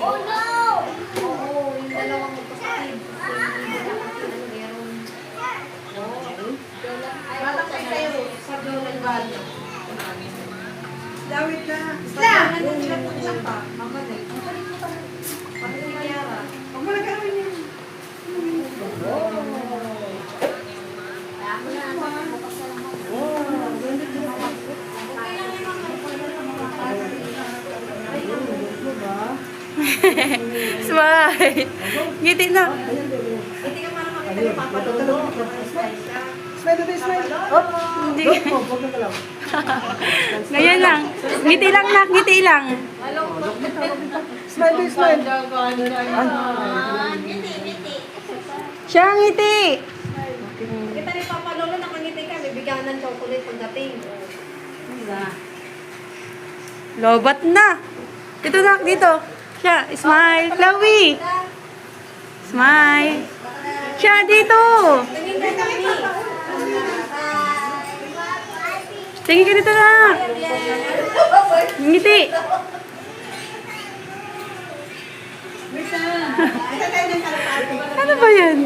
Oh no! Oo, yung dalawang magkasakit. Meron. Balak kayo kayo sa Jolan Valley. Dawit na. Isla! Isla pa. Mamaday. Pati yung Mayara. Huwag mo na gawin yun. Smile! Ngiti na. Hindi ka parang makita yung papalolo. Smile na smile. Hop! Hindi. Huwag na galaw. Ngayon lang. Ngiti lang na, ngiti lang. Smile na smile. Siya ang ngiti. Kita ni papalolo, nakangiti ka. Bibigyan ng chocolate pagdating. Lobat na. Dito na, dito. Siya, smile. Chloe. Smile. Siya, dito. Tingin ka kami. Tingin ka dito na. Ngiti. Kita tayo ng kalapati. Ano ba yan?